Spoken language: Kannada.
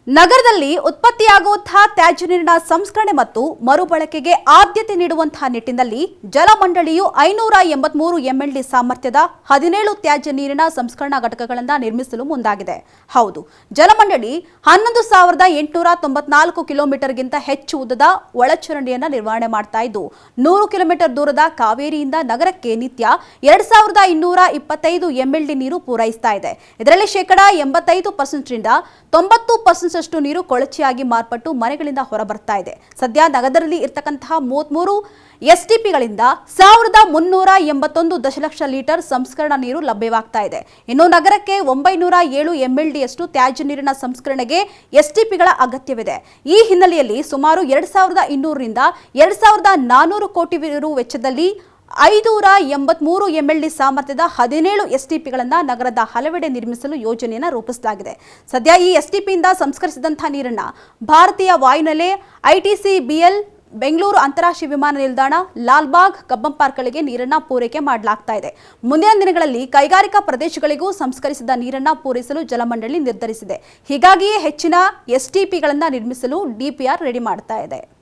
ನಗರದಲ್ಲಿ ಉತ್ಪತ್ತಿಯಾಗುವಂತಹ ತ್ಯಾಜ್ಯ ನೀರಿನ ಸಂಸ್ಕರಣೆ ಮತ್ತು ಮರುಬಳಕೆಗೆ ಆದ್ಯತೆ ನೀಡುವಂತಹ ನಿಟ್ಟಿನಲ್ಲಿ ಜಲಮಂಡಳಿಯು 583 ಎಂಎಲ್ಡಿ ಸಾಮರ್ಥ್ಯದ 17 ತ್ಯಾಜ್ಯ ನೀರಿನ ಸಂಸ್ಕರಣಾ ಘಟಕಗಳನ್ನು ನಿರ್ಮಿಸಲು ಮುಂದಾಗಿದೆ. ಹೌದು, ಜಲಮಂಡಳಿ 11,894 ಕಿಲೋಮೀಟರ್ಗಿಂತ ಹೆಚ್ಚು ಉದ್ದದ ಒಳಚರಂಡಿಯನ್ನು ನಿರ್ವಹಣೆ ಮಾಡ್ತಾ ಇದ್ದು 100 ಕಿಲೋಮೀಟರ್ ದೂರದ ಕಾವೇರಿಯಿಂದ ನಗರಕ್ಕೆ ನಿತ್ಯ 2,225 ಎಂಎಲ್ಡಿ ನೀರು ಪೂರೈಸ್ತಾ ಇದೆ. ಇದರಲ್ಲಿ ಶೇಕಡಾ 85% ರಿಂದ 90% ಅಷ್ಟು ನೀರು ಕೊಳಚೆಯಾಗಿ ಮಾರ್ಪಟ್ಟು ಮನೆಗಳಿಂದ ಹೊರಬರ್ತಾ ಇದೆ. ಸದ್ಯ ನಗರದಲ್ಲಿ ಇರತಕ್ಕಂತಹ 33 ಎಸ್ಟಿಪಿಗಳಿಂದ 1,381 ದಶಲಕ್ಷ ಲೀಟರ್ ಸಂಸ್ಕರಣಾ ನೀರು ಲಭ್ಯವಾಗ್ತಾ ಇದೆ. ಇನ್ನು ನಗರಕ್ಕೆ 907 ಎಂಎಲ್ಡಿಯಷ್ಟು ತ್ಯಾಜ್ಯ ನೀರಿನ ಸಂಸ್ಕರಣೆಗೆ ಎಸ್ಟಿಪಿಗಳ ಅಗತ್ಯವಿದೆ. ಈ ಹಿನ್ನೆಲೆಯಲ್ಲಿ ಸುಮಾರು 2,200 ರಿಂದ 2,400 ಕೋಟಿ ರು ವೆಚ್ಚದಲ್ಲಿ 583 ಎಂಎಲ್ಡಿ ಸಾಮರ್ಥ್ಯದ 17 ಎಸ್ಟಿಪಿಗಳನ್ನು ನಗರದ ಹಲವೆಡೆ ನಿರ್ಮಿಸಲು ಯೋಜನೆಯನ್ನು ರೂಪಿಸಲಾಗಿದೆ. ಸದ್ಯ ಈ ಎಸ್ಟಿಪಿಯಿಂದ ಸಂಸ್ಕರಿಸಿದಂತಹ ನೀರನ್ನು ಭಾರತೀಯ ವಾಯುನೆಲೆ, ಐಟಿಸಿಬಿಎಲ್, ಬೆಂಗಳೂರು ಅಂತಾರಾಷ್ಟ್ರೀಯ ವಿಮಾನ ನಿಲ್ದಾಣ, ಲಾಲ್ಬಾಗ್, ಕಬ್ಬನ್ ಪಾರ್ಕ್ಗಳಿಗೆ ನೀರನ್ನು ಪೂರೈಕೆ ಮಾಡಲಾಗ್ತಾ ಇದೆ. ಮುಂದಿನ ದಿನಗಳಲ್ಲಿ ಕೈಗಾರಿಕಾ ಪ್ರದೇಶಗಳಿಗೂ ಸಂಸ್ಕರಿಸಿದ ನೀರನ್ನು ಪೂರೈಸಲು ಜಲಮಂಡಳಿ ನಿರ್ಧರಿಸಿದೆ. ಹೀಗಾಗಿಯೇ ಹೆಚ್ಚಿನ ಎಸ್ಟಿಪಿಗಳನ್ನು ನಿರ್ಮಿಸಲು ಡಿಪಿಆರ್ ರೆಡಿ ಮಾಡ್ತಾ ಇದೆ.